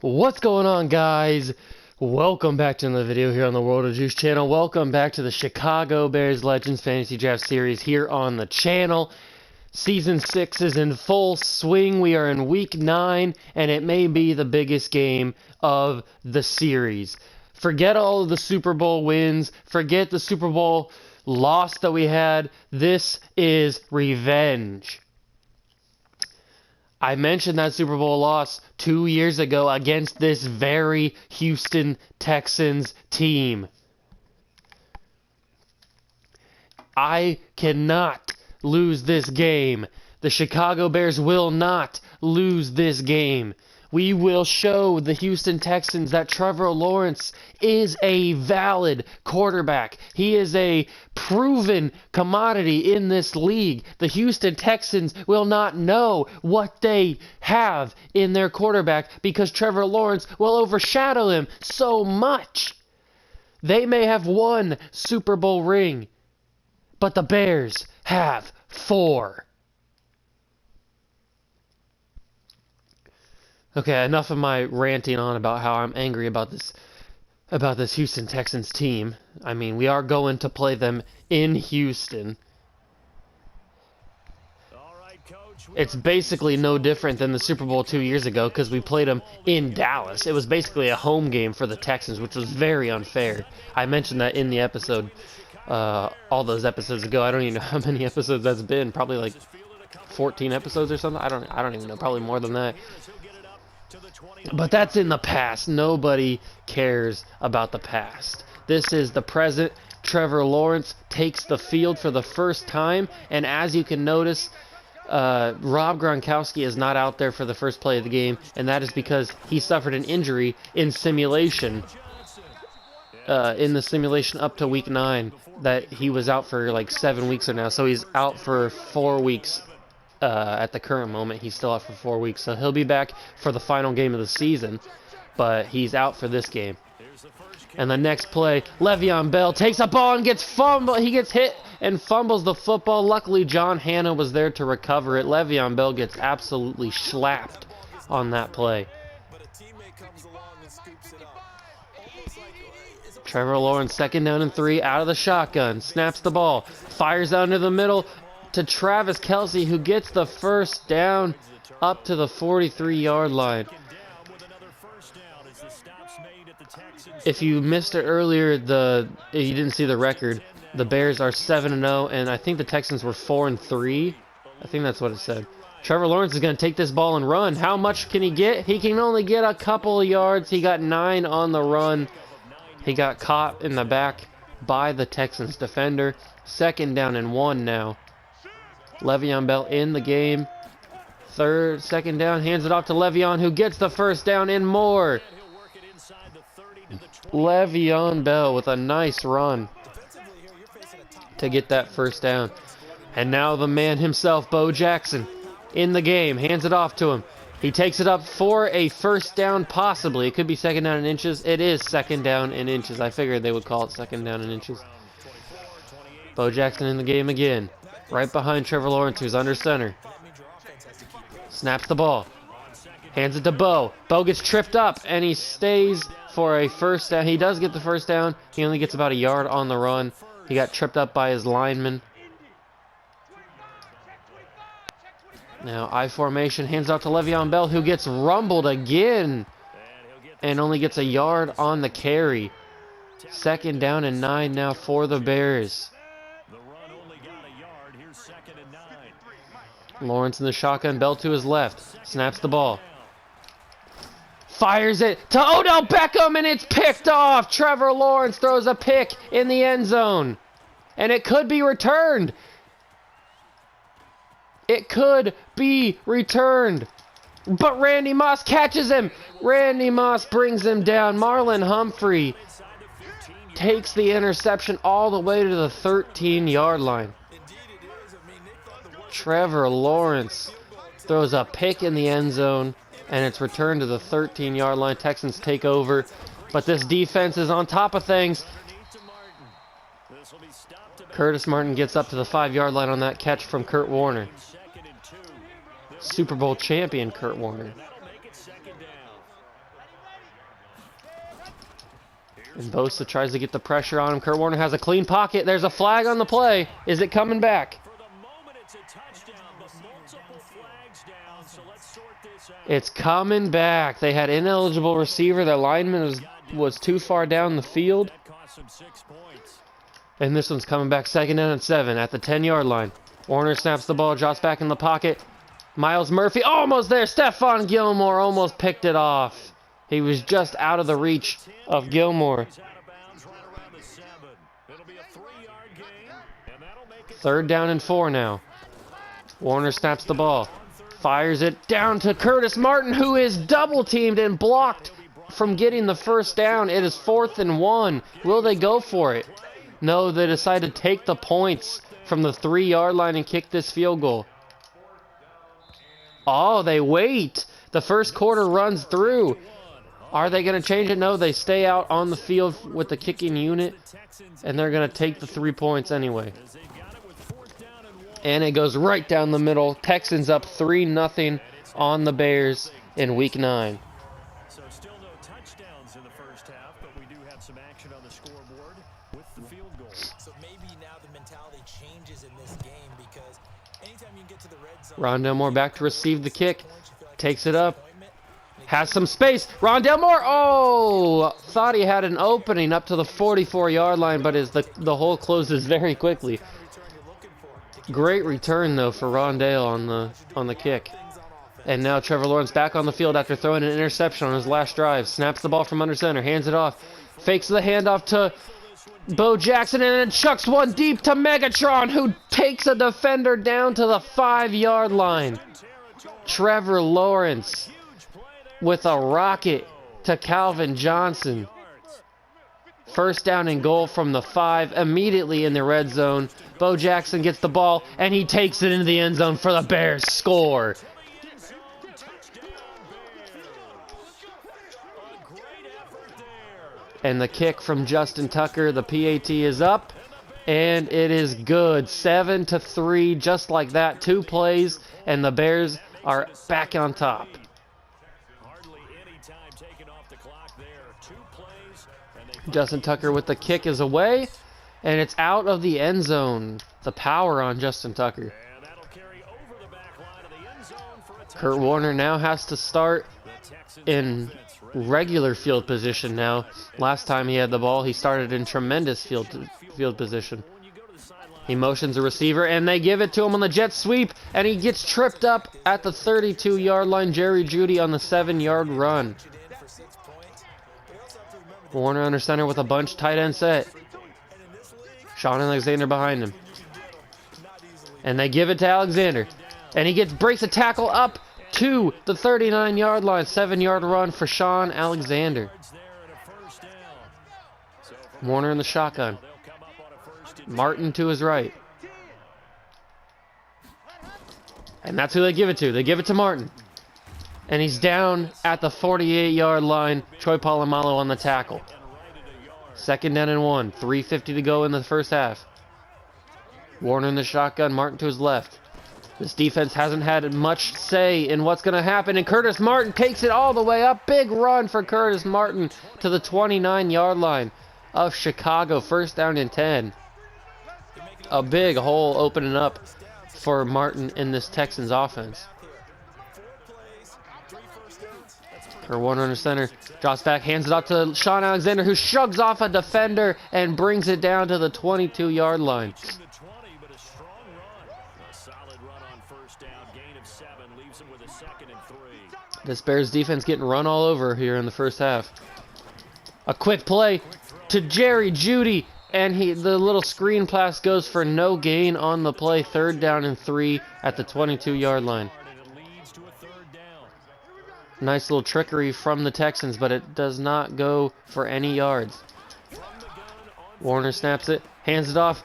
What's going on, guys? Welcome back to another video here on the World of Juice channel. Welcome back to the Chicago Bears Legends Fantasy Draft Series here on the channel. Season 6 is in full swing. We are in week 9, and it may be the biggest game of the series. Forget all of the Super Bowl wins. Forget the Super Bowl loss that we had. This is revenge. I mentioned that Super Bowl loss 2 years ago against this very Houston Texans team. I cannot lose this game. The Chicago Bears will not lose this game. We will show the Houston Texans that Trevor Lawrence is a valid quarterback. He is a proven commodity in this league. The Houston Texans will not know what they have in their quarterback because Trevor Lawrence will overshadow him so much. They may have one Super Bowl ring, but the Bears have 4. Okay, enough of my ranting on about how I'm angry about this Houston Texans team. I mean, we are going to play them in Houston. It's basically no different than the Super Bowl 2 years ago because we played them in Dallas. It was basically a home game for the Texans, which was very unfair. I mentioned that in the episode, all those episodes ago. I don't even know how many episodes that's been. Probably like 14 episodes or something. I don't even know. Probably more than that. But that's in the past. Nobody cares about the past. This is the present. Trevor Lawrence takes the field for the first time, and as you can notice, Rob Gronkowski is not out there for the first play of the game, and that is because he suffered an injury in simulation. In the simulation up to week 9, that he was out for like 7 weeks or now, so he's out for 4 weeks. At the current moment, he's still out for 4 weeks, so he'll be back for the final game of the season, but he's out for this game. And the next play, Le'Veon Bell takes a ball and gets fumbled. He gets hit and fumbles the football. Luckily, John Hanna was there to recover it. Le'Veon Bell gets absolutely slapped on that play. Trevor Lawrence, 2nd down and 3, out of the shotgun, snaps the ball, fires out into the middle to Travis Kelce, who gets the first down up to the 43-yard line. If you missed it earlier, if you didn't see the record, the Bears are 7-0, and I think the Texans were 4-3. I think that's what it said. Trevor Lawrence is going to take this ball and run. How much can he get? He can only get a couple of yards. He got 9 on the run. He got caught in the back by the Texans defender. 2nd down and 1 now. Le'Veon Bell in the game. 2nd down, hands it off to Le'Veon, who gets the first down and more. Le'Veon Bell with a nice run to get that first down. And now the man himself, Bo Jackson, in the game, hands it off to him. He takes it up for a first down, possibly. It could be 2nd down in inches. It is 2nd down in inches. I figured they would call it 2nd down in inches. Bo Jackson in the game again. Right behind Trevor Lawrence, who's under center. Snaps the ball. Hands it to Bo. Bo gets tripped up, and he stays for a first down. He does get the first down. He only gets about a yard on the run. He got tripped up by his lineman. Now, I formation, hands out to Le'Veon Bell, who gets rumbled again and only gets a yard on the carry. 2nd down and 9 now for the Bears. Lawrence in the shotgun, Bell to his left, snaps the ball. Fires it to Odell Beckham, and it's picked off. Trevor Lawrence throws a pick in the end zone, and it could be returned. It could be returned, but Randy Moss catches him. Randy Moss brings him down. Marlon Humphrey takes the interception all the way to the 13-yard line. Trevor Lawrence throws a pick in the end zone, and it's returned to the 13-yard line. Texans take over, but this defense is on top of things. Curtis Martin gets up to the 5-yard line on that catch from Kurt Warner. Super Bowl champion Kurt Warner. And Bosa tries to get the pressure on him. Kurt Warner has a clean pocket. There's a flag on the play. Is it coming back? It's coming back. They had ineligible receiver. Their lineman was too far down the field. And this one's coming back 2nd down and 7 at the 10-yard line. Warner snaps the ball, drops back in the pocket. Miles Murphy almost there. Stephon Gilmore almost picked it off. He was just out of the reach of Gilmore. 3rd down and 4 now. Warner snaps the ball. Fires it down to Curtis Martin, who is double-teamed and blocked from getting the 1st down. It is 4th and 1. Will they go for it? No, they decide to take the points from the 3-yard line and kick this field goal. Oh, they wait. The first quarter runs through. Are they going to change it? No, they stay out on the field with the kicking unit, and they're going to take the 3 points anyway. And it goes right down the middle. Texans up 3-0 on the Bears in Week 9. So still no touchdowns in the first half, but we do have some action on the scoreboard with the field goal. So maybe now the mentality changes in this game because anytime you get to the red zone... Rondell Moore back to receive the kick. Takes it up. Has some space. Rondell Moore. Oh! Thought he had an opening up to the 44-yard line, but the hole closes very quickly. Great return, though, for Rondale on the kick. And now Trevor Lawrence back on the field after throwing an interception on his last drive. Snaps the ball from under center. Hands it off. Fakes the handoff to Bo Jackson and then chucks one deep to Megatron, who takes a defender down to the 5-yard line. Trevor Lawrence with a rocket to Calvin Johnson. 1st down and goal from the 5, immediately in the red zone. Bo Jackson gets the ball, and he takes it into the end zone for the Bears. Score. And the kick from Justin Tucker, the PAT is up, and it is good. 7-3, just like that. 2 plays, and the Bears are back on top. Justin Tucker with the kick is away, and it's out of the end zone. The power on Justin Tucker. Kurt Warner now has to start in regular field position now. Last time he had the ball, he started in tremendous field position. He motions a receiver, and they give it to him on the jet sweep, and he gets tripped up at the 32-yard line. Jerry Jeudy on the 7-yard run. Warner under center with a bunch tight end set. Sean Alexander behind him. And they give it to Alexander. And he breaks a tackle up to the 39-yard line. 7-yard run for Sean Alexander. Warner in the shotgun. Martin to his right. And that's who they give it to. They give it to Martin. And he's down at the 48-yard line. Troy Polamalu on the tackle. 2nd down and 1. 3:50 to go in the first half. Warner in the shotgun. Martin to his left. This defense hasn't had much say in what's going to happen. And Curtis Martin takes it all the way up. Big run for Curtis Martin to the 29-yard line of Chicago. 1st down and 10. A big hole opening up for Martin in this Texans offense. Kurt Warner under center, drops back, hands it off to Sean Alexander, who shrugs off a defender and brings it down to the 22-yard line. This Bears defense getting run all over here in the first half. A quick play to Jerry Jeudy, and the little screen pass goes for no gain on the play. 3rd down and 3 at the 22-yard line. Nice little trickery from the Texans, but it does not go for any yards. Warner snaps it, hands it off,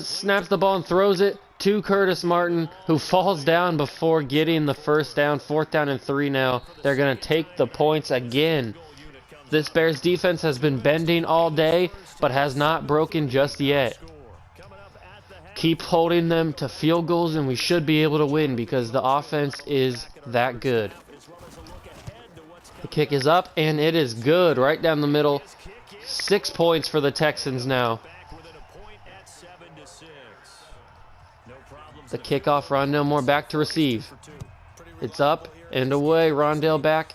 snaps the ball and throws it to Curtis Martin, who falls down before getting the 1st down. 4th down and 3 now. They're going to take the points again. This Bears defense has been bending all day, but has not broken just yet. Keep holding them to field goals, and we should be able to win because the offense is that good. The kick is up, and it is good. Right down the middle. 6 points for the Texans now. The kickoff, Rondale Moore back to receive. It's up and away. Rondale back.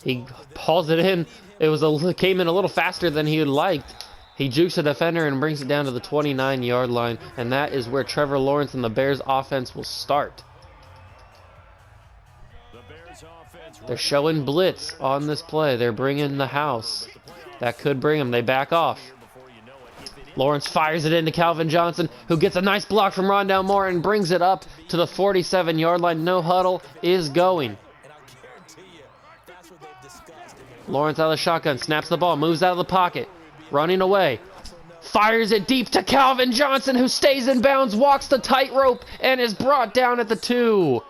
He hauls it in. It came in a little faster than he would liked. He jukes a defender and brings it down to the 29-yard line, and that is where Trevor Lawrence and the Bears offense will start. They're showing blitz on this play. They're bringing the house. That could bring them. They back off. Lawrence fires it into Calvin Johnson, who gets a nice block from Rondale Moore and brings it up to the 47-yard line. No huddle is going. Lawrence out of the shotgun, snaps the ball, moves out of the pocket, running away. Fires it deep to Calvin Johnson, who stays in bounds, walks the tightrope, and is brought down at the 2.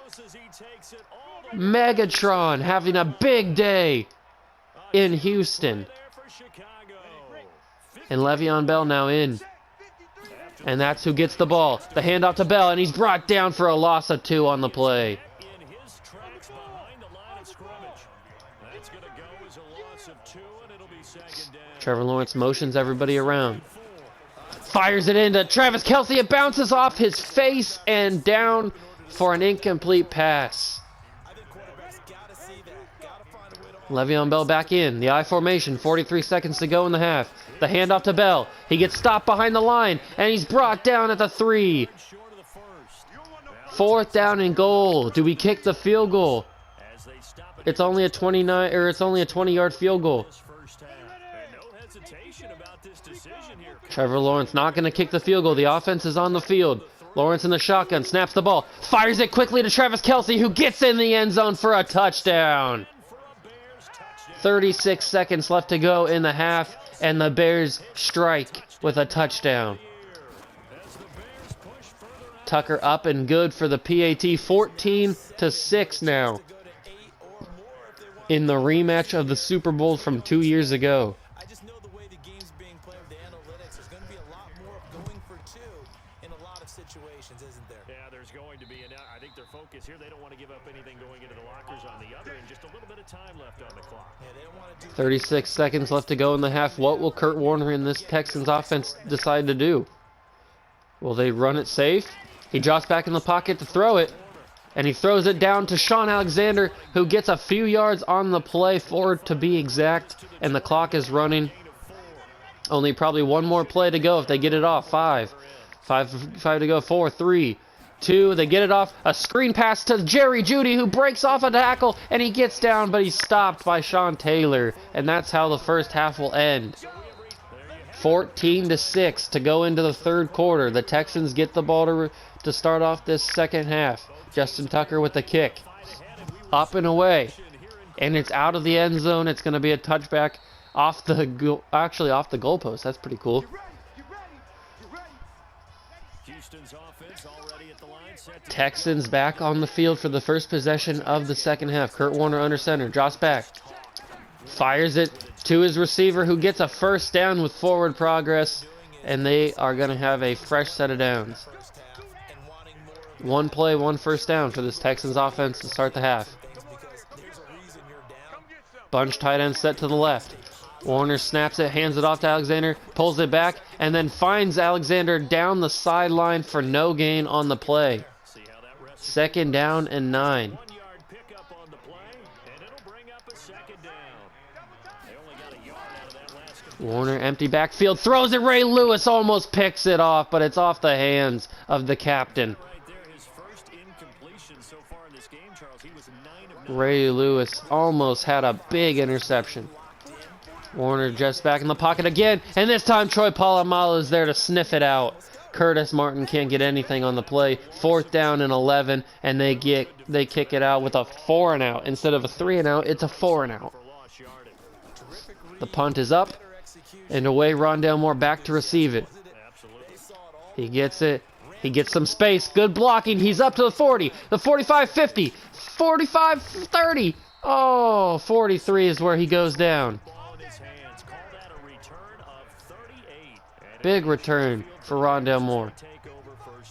Megatron having a big day in Houston. And Le'Veon Bell now in. And that's who gets the ball. The handoff to Bell, and he's brought down for a loss of 2 on the play. Trevor Lawrence motions everybody around. Fires it into Travis Kelce. It bounces off his face and down for an incomplete pass. Le'Veon Bell back in. The I formation. 43 seconds to go in the half. The handoff to Bell. He gets stopped behind the line, and he's brought down at the 3. 4th down and goal. Do we kick the field goal? It's only a 20-yard field goal. Trevor Lawrence not going to kick the field goal. The offense is on the field. Lawrence in the shotgun, snaps the ball, fires it quickly to Travis Kelce, who gets in the end zone for a touchdown. 36 seconds left to go in the half, and the Bears strike with a touchdown. Tucker up and good for the PAT. 14-6 now in the rematch of the Super Bowl from 2 years ago. I just know the way the game's being played with the analytics, there's going to be a lot more of going for 2 in a lot of situations, isn't there? Yeah, there's going to be, and I think their focus here, they don't want to give up anything going into the lockers on the other, and just a little bit of time left on the clock. Yeah, they don't want to do 36 seconds left to go in the half. What will Kurt Warner and this Texans offense decide to do? Will they run it safe? He drops back in the pocket to throw it, and he throws it down to Sean Alexander, who gets a few yards on the play, 4 to be exact, and the clock is running. Only probably one more play to go if they get it off. 5 to go. 4, 3, 2. They get it off. A screen pass to Jerry Jeudy, who breaks off a tackle, and he gets down, but he's stopped by Sean Taylor, and that's how the first half will end. 14-6 to go into the third quarter. The Texans get the ball to start off this second half. Justin Tucker with the kick. Up and away. And it's out of the end zone. It's going to be a touchback off the goalpost. That's pretty cool. Texans back on the field for the first possession of the second half. Kurt Warner under center. Drops back. Fires it to his receiver, who gets a first down with forward progress. And they are going to have a fresh set of downs. One play, one first down for this Texans offense to start the half. Bunch tight end set to the left. Warner snaps it, hands it off to Alexander, pulls it back, and then finds Alexander down the sideline for no gain on the play. 2nd down and 9. Warner empty backfield, throws it. Ray Lewis almost picks it off, but it's off the hands of the captain. Ray Lewis almost had a big interception. Warner just back in the pocket again, and this time Troy Polamalu is there to sniff it out. Curtis Martin can't get anything on the play. 4th down and 11, and they kick it out with a 4 and out. Instead of a 3 and out, it's a 4 and out. The punt is up, and away Rondale Moore back to receive it. He gets it. He gets some space. Good blocking. He's up to the 40, the 45, 50, 45, 30. Oh, 43 is where he goes down. Big return for Rondale Moore.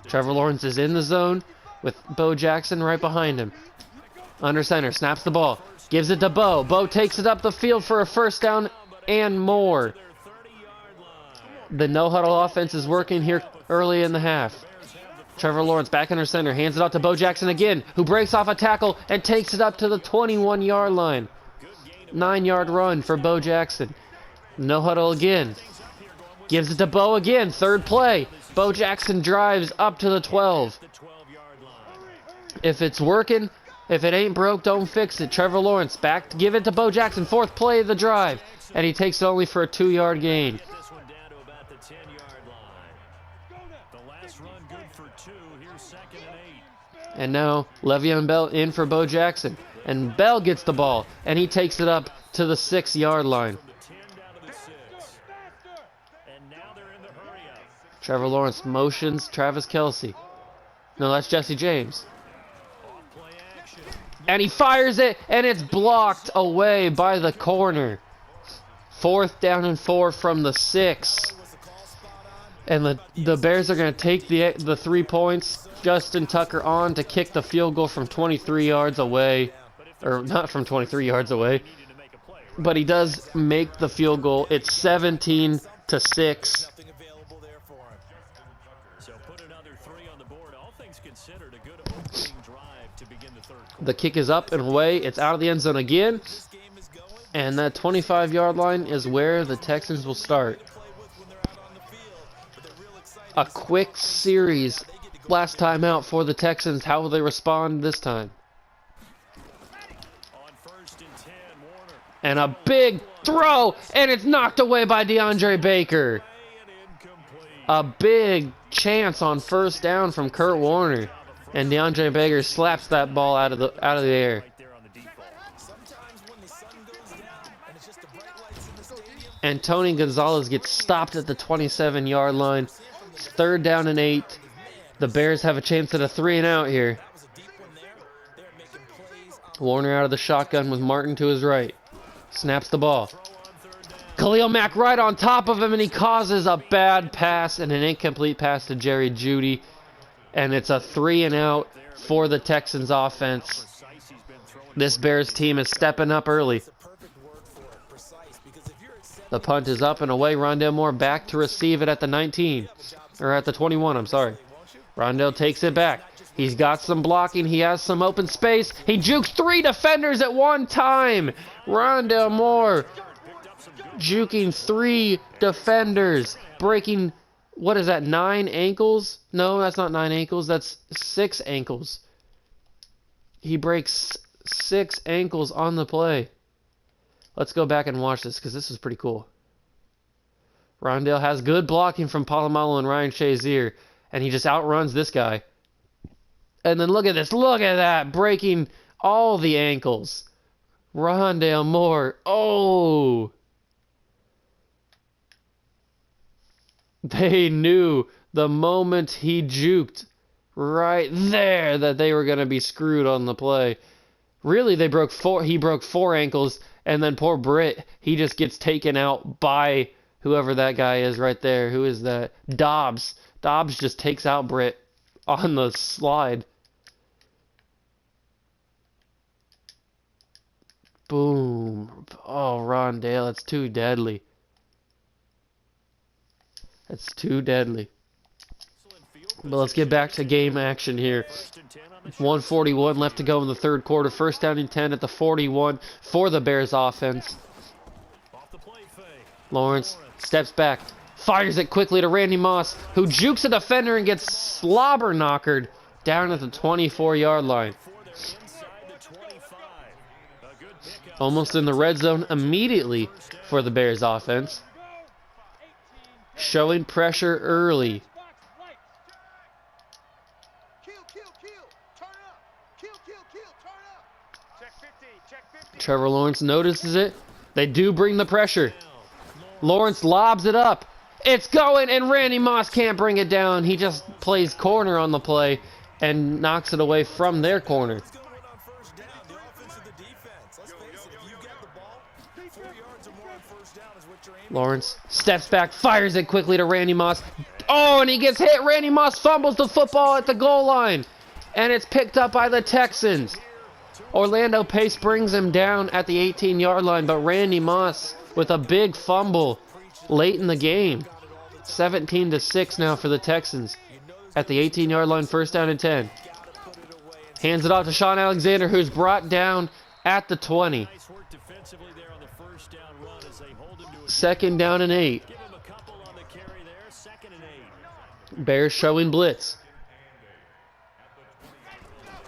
Trevor Lawrence is in the zone with Bo Jackson right behind him. Under center, snaps the ball, gives it to Bo. Bo takes it up the field for a first down and more. The no-huddle offense is working here early in the half. Trevor Lawrence back under center, hands it out to Bo Jackson again, who breaks off a tackle and takes it up to the 21-yard line. 9-yard run for Bo Jackson. No huddle again. Gives it to Bo again. Third play. Bo Jackson drives up to the 12. If it's working, if it ain't broke, don't fix it. Trevor Lawrence back to give it to Bo Jackson. Fourth play of the drive. And he takes it only for a 2-yard gain. And now Le'Veon Bell in for Bo Jackson. And Bell gets the ball. And he takes it up to the 6-yard line. Trevor Lawrence motions Travis Kelce. No, that's Jesse James. And he fires it, and it's blocked away by the corner. 4th down and 4 from the 6. And the Bears are going to take the 3 points. Justin Tucker on to kick the field goal from 23 yards away. Or not from 23 yards away. But he does make the field goal. It's 17-6. The kick is up and away. It's out of the end zone again. And that 25-yard line is where the Texans will start. A quick series last time out for the Texans. How will they respond this time? And a big throw, and it's knocked away by DeAndre Baker. A big chance on first down from Kurt Warner. And DeAndre Baker slaps that ball out of the air. And Tony Gonzalez gets stopped at the 27-yard line. 3rd down and 8. The Bears have a chance at a 3-and-out here. Warner out of the shotgun with Martin to his right. Snaps the ball. Khalil Mack right on top of him, and he causes a bad pass and an incomplete pass to Jerry Jeudy. And it's a 3-and-out for the Texans offense. This Bears team is stepping up early. The punt is up and away. Rondale Moore back to receive it at the 19. Or at the 21, I'm sorry. Rondale takes it back. He's got some blocking. He has some open space. He jukes 3 defenders at one time. Rondale Moore juking 3 defenders. Breaking, what is that, 9 ankles? No, that's not 9 ankles. That's 6 ankles. He breaks 6 ankles on the play. Let's go back and watch this because this is pretty cool. Rondale has good blocking from Polamalu and Ryan Shazier, and he just outruns this guy. And then look at this. Look at that. Breaking all the ankles. Rondale Moore. Oh. They knew the moment he juked right there that they were going to be screwed on the play. Really, he broke 4 ankles, and then poor Britt, he just gets taken out by whoever that guy is right there. Who is that? Dobbs. Dobbs just takes out Britt on the slide. Boom. Oh, Rondale, that's too deadly. That's too deadly. But let's get back to game action here. 1:41 left to go in the 3rd quarter. 1st down and 10 at the 41 for the Bears offense. Lawrence steps back, fires it quickly to Randy Moss, who jukes a defender and gets slobber knockered down at the 24-yard line. Almost in the red zone immediately for the Bears offense. Showing pressure early. Trevor Lawrence notices it. They do bring the pressure. Lawrence lobs it up. It's going, and Randy Moss can't bring it down. He just plays corner on the play and knocks it away from their corner. Lawrence steps back, fires it quickly to Randy Moss. Oh, and he gets hit. Randy Moss fumbles the football at the goal line. And it's picked up by the Texans. Orlando Pace brings him down at the 18-yard line, but Randy Moss with a big fumble late in the game. 17-6 now for the Texans. At the 18-yard line, 1st down and 10. Hands it off to Sean Alexander, who's brought down at the 20. 2nd down and 8. Bears showing blitz.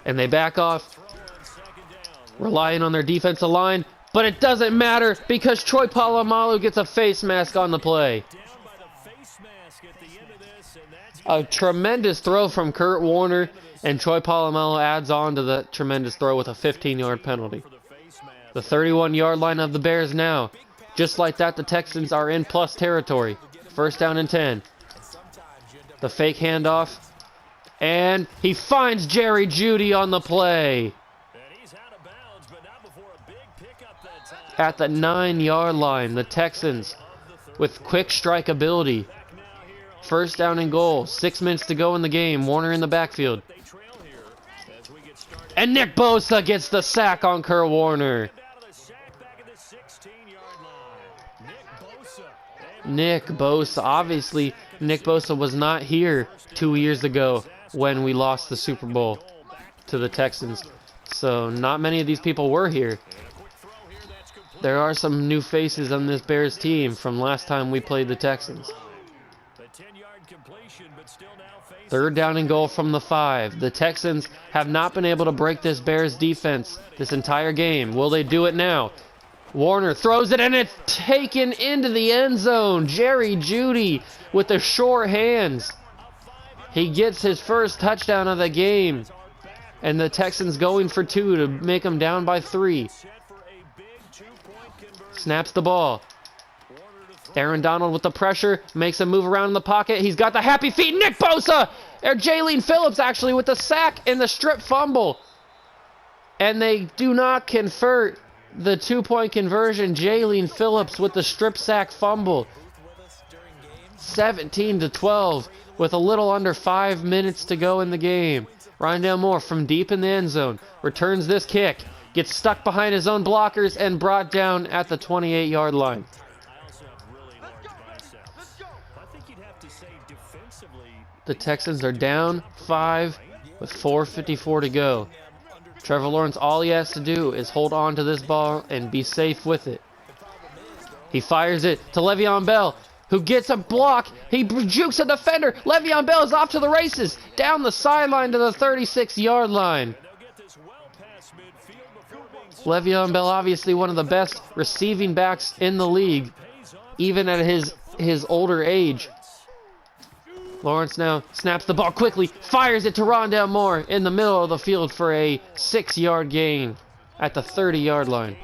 And they back off, relying on their defensive line. But it doesn't matter because Troy Polamalu gets a face mask on the play. A tremendous throw from Kurt Warner, and Troy Polamalu adds on to the tremendous throw with a 15-yard penalty. The 31-yard line of the Bears now. Just like that, the Texans are in plus territory. 1st down and 10. The fake handoff. And he finds Jerry Jeudy on the play. At the 9-yard line, the Texans with quick strike ability. 1st down and goal. 6 minutes to go in the game. Warner in the backfield. And Nick Bosa gets the sack on Kurt Warner. Nick Bosa. Obviously, Nick Bosa was not here 2 years ago when we lost the Super Bowl to the Texans. So not many of these people were here. There are some new faces on this Bears team from last time we played the Texans. 3rd down and goal from the 5. The Texans have not been able to break this Bears defense this entire game. Will they do it now? Warner throws it and it's taken into the end zone. Jerry Jeudy with the short hands. He gets his 1st touchdown of the game. And the Texans going for 2 to make them down by 3. Snaps the ball. Aaron Donald with the pressure. Makes a move around in the pocket. He's got the happy feet. Nick Bosa! Or Jalen Phillips actually with the sack and the strip fumble. And they do not convert the 2-point conversion. Jalen Phillips with the strip sack fumble. 17-12 with a little under 5 minutes to go in the game. Rondale Moore from deep in the end zone returns this kick. Gets stuck behind his own blockers and brought down at the 28-yard line. The Texans are down 5 with 4:54 to go. Trevor Lawrence, all he has to do is hold on to this ball and be safe with it. He fires it to Le'Veon Bell, who gets a block. He jukes a defender. Le'Veon Bell is off to the races, down the sideline to the 36-yard line. Le'Veon Bell, obviously one of the best receiving backs in the league, even at his older age. Lawrence now snaps the ball quickly, fires it to Rondale Moore in the middle of the field for a 6-yard gain at the 30-yard line.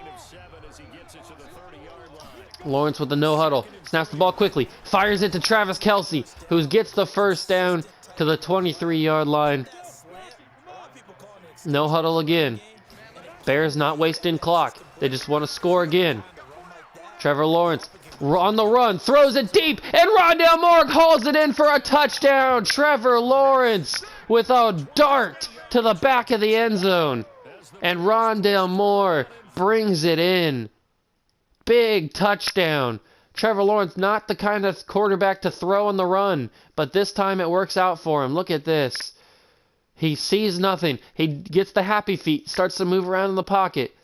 Lawrence with the no huddle, snaps the ball quickly, fires it to Travis Kelce, who gets the 1st down to the 23-yard line. No huddle again. Bears not wasting clock. They just want to score again. Trevor Lawrence on the run, throws it deep, and Rondale Moore hauls it in for a touchdown. Trevor Lawrence with a dart to the back of the end zone. And Rondale Moore brings it in. Big touchdown. Trevor Lawrence, not the kind of quarterback to throw on the run, but this time it works out for him. Look at this. He sees nothing. He gets the happy feet, starts to move around in the pocket.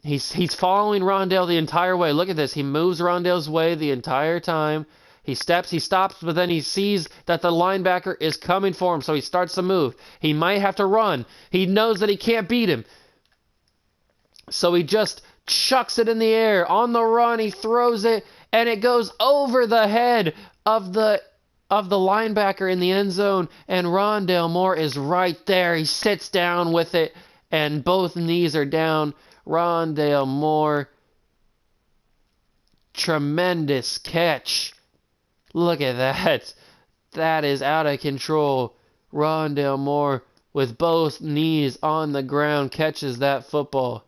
He's following Rondale the entire way. Look at this. He moves Rondale's way the entire time. He steps, he stops, but then he sees that the linebacker is coming for him, so he starts to move. He might have to run. He knows that he can't beat him. So he just chucks it in the air. On the run, he throws it, and it goes over the head of the linebacker in the end zone, and Rondale Moore is right there. He sits down with it, and both knees are down. Rondale Moore, tremendous catch. Look at that. That is out of control. Rondale Moore, with both knees on the ground, catches that football.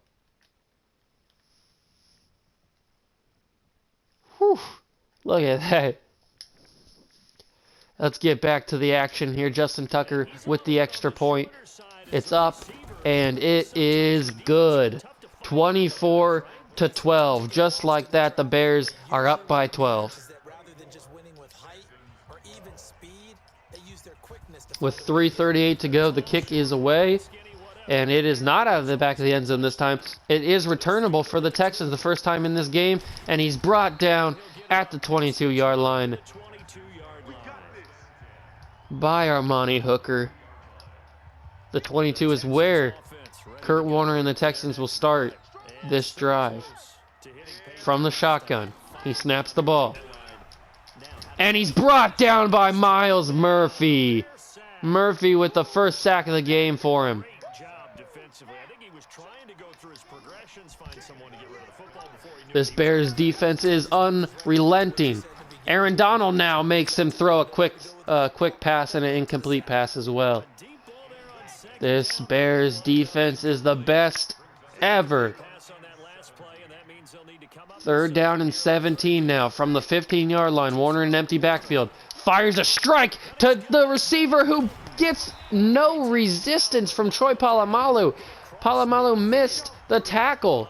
Whew. Look at that. Let's get back to the action here. Justin Tucker with the extra point. It's up, and it is good. 24-12. Just like that, the Bears are up by 12. With 3:38 to go, the kick is away, and it is not out of the back of the end zone this time. It is returnable for the Texans the first time in this game, and he's brought down at the 22-yard line by Armani Hooker. The 22 is where Kurt Warner and the Texans will start this drive. From the shotgun, he snaps the ball. And he's brought down by Miles Murphy. Murphy with the first sack of the game for him. This Bears defense is unrelenting. Aaron Donald now makes him throw a quick pass and an incomplete pass as well. This Bears defense is the best ever. 3rd down and 17 now from the 15-yard line. Warner in an empty backfield. Fires a strike to the receiver who gets no resistance from Troy Polamalu. Polamalu missed the tackle.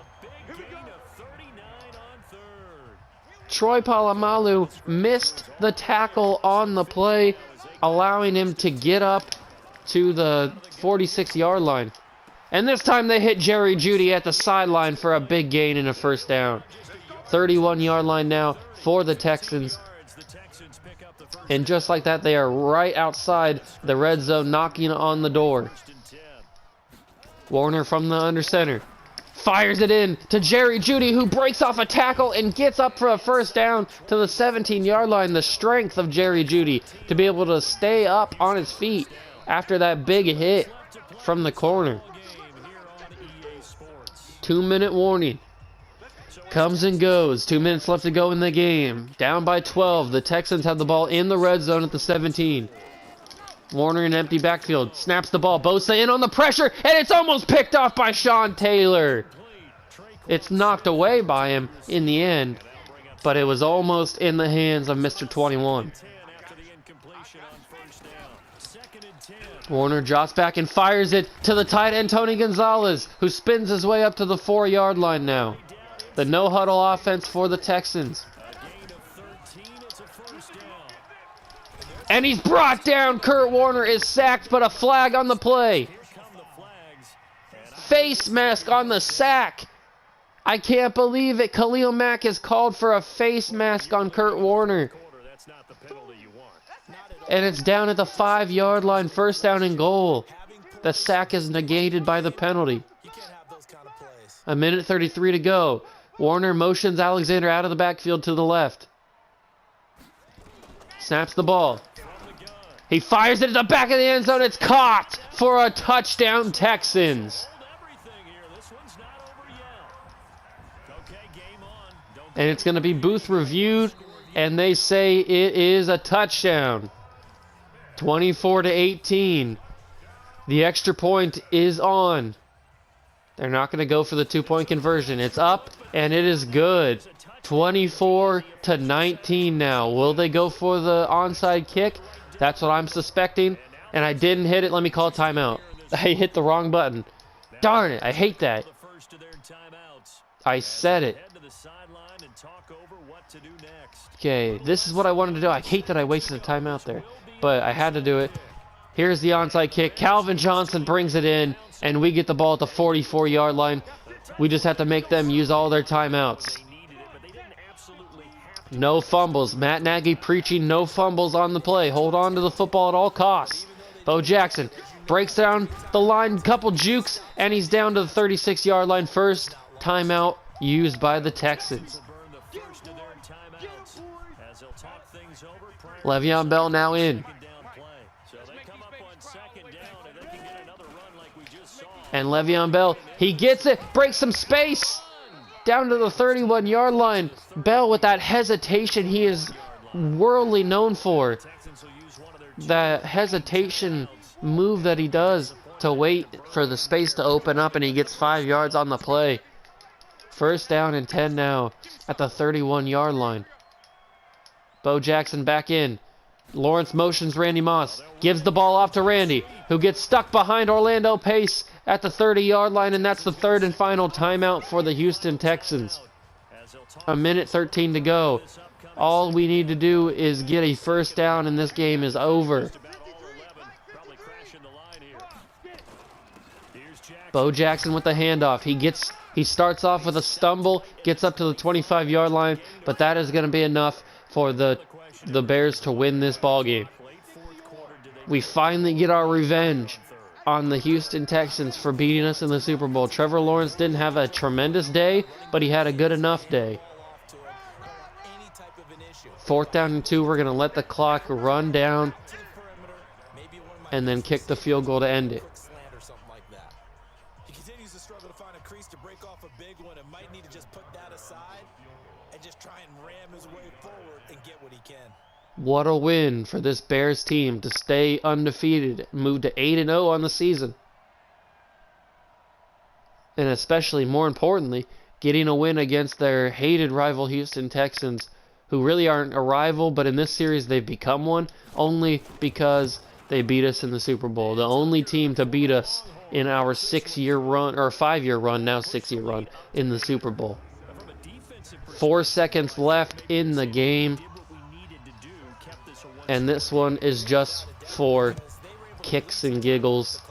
Troy Polamalu missed the tackle on the play, allowing him to get up to the 46-yard line. And this time they hit Jerry Jeudy at the sideline for a big gain and a first down. 31-yard line now for the Texans. And just like that, they are right outside the red zone, knocking on the door. Warner from the under center fires it in to Jerry Jeudy, who breaks off a tackle and gets up for a first down to the 17-yard line. The strength of Jerry Jeudy to be able to stay up on his feet after that big hit from the corner. 2-minute warning. Comes and goes. 2 minutes left to go in the game. Down by 12. The Texans have the ball in the red zone at the 17. Warner in an empty backfield. Snaps the ball. Bosa in on the pressure, and it's almost picked off by Sean Taylor. It's knocked away by him in the end, but it was almost in the hands of Mr. 21. Warner drops back and fires it to the tight end Tony Gonzalez, who spins his way up to the 4-yard line now. The no-huddle offense for the Texans. And he's brought down. Kurt Warner is sacked, but a flag on the play. Face mask on the sack. I can't believe it. Khalil Mack is called for a face mask on Kurt Warner. And it's down at the 5-yard line, first down and goal. The sack is negated by the penalty. 1:33 to go. Warner motions Alexander out of the backfield to the left. Snaps the ball. He fires it at the back of the end zone. It's caught for a touchdown, Texans. And it's going to be booth reviewed, and they say it is a touchdown. 24-18. The extra point is on. They're not going to go for the 2-point conversion. It's up, and it is good. 24-19 now. Will they go for the onside kick? That's what I'm suspecting. And I didn't hit it. Let me call a timeout. I hit the wrong button. Darn it. I hate that. I said it. Okay, this is what I wanted to do. I hate that I wasted a timeout there, but I had to do it. Here's the onside kick. Calvin Johnson brings it in, and we get the ball at the 44-yard line. We just have to make them use all their timeouts. No fumbles. Matt Nagy preaching no fumbles on the play. Hold on to the football at all costs. Bo Jackson breaks down the line, couple jukes, and he's down to the 36-yard line. First timeout used by the Texans. Le'Veon Bell now in. And Le'Veon Bell, he gets it, breaks some space, down to the 31-yard line. Bell with that hesitation he is worldly known for. That hesitation move that he does to wait for the space to open up, and he gets 5 yards on the play. First down and 10 now at the 31-yard line. Bo Jackson back in. Lawrence motions Randy Moss. Gives the ball off to Randy, who gets stuck behind Orlando Pace at the 30-yard line, and that's the third and final timeout for the Houston Texans. 1:13 to go. All we need to do is get a first down, and this game is over. Bo Jackson with the handoff. He starts off with a stumble, gets up to the 25-yard line, but that is going to be enough for the Bears to win this ball game. We finally get our revenge on the Houston Texans for beating us in the Super Bowl. Trevor Lawrence didn't have a tremendous day, but he had a good enough day. 4th down and 2, we're going to let the clock run down and then kick the field goal to end it. He continues to struggle to find a crease to break off a big one and might need to just put that aside and just try and ram his way forward and get what he can. What a win for this Bears team to stay undefeated, move to 8-0 on the season. And especially, more importantly, getting a win against their hated rival Houston Texans, who really aren't a rival, but in this series they've become one, only because they beat us in the Super Bowl. The only team to beat us in our 6-year run, or 5-year run, now 6-year run, in the Super Bowl. 4 seconds left in the game. And this one is just for kicks and giggles.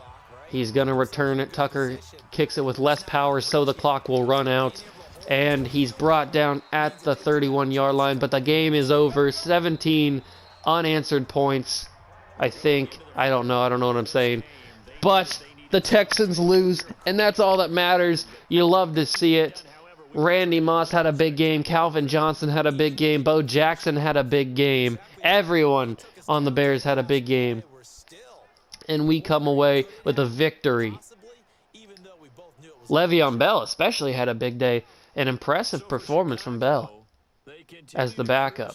He's going to return it. Tucker kicks it with less power, so the clock will run out. And he's brought down at the 31-yard line. But the game is over. 17 unanswered points, I think. I don't know what I'm saying. But the Texans lose, and that's all that matters. You love to see it. Randy Moss had a big game. Calvin Johnson had a big game. Bo Jackson had a big game. Everyone on the Bears had a big game. And we come away with a victory. Le'Veon Bell especially had a big day. An impressive performance from Bell as the backup.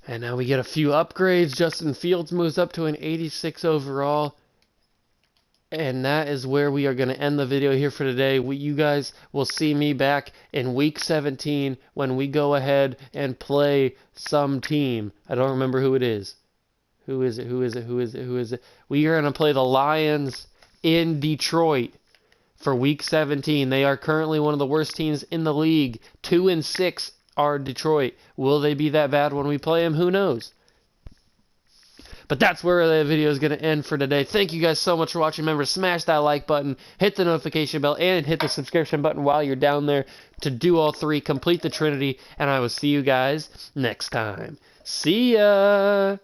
And now we get a few upgrades. Justin Fields moves up to an 86 overall. And that is where we are going to end the video here for today. You guys will see me back in Week 17 when we go ahead and play some team. I don't remember who it is. Who is it? We are going to play the Lions in Detroit for Week 17. They are currently one of the worst teams in the league. 2-6 are Detroit. Will they be that bad when we play them? Who knows? But that's where the video is going to end for today. Thank you guys so much for watching. Remember, smash that like button, hit the notification bell, and hit the subscription button while you're down there to do all three. Complete the Trinity, and I will see you guys next time. See ya!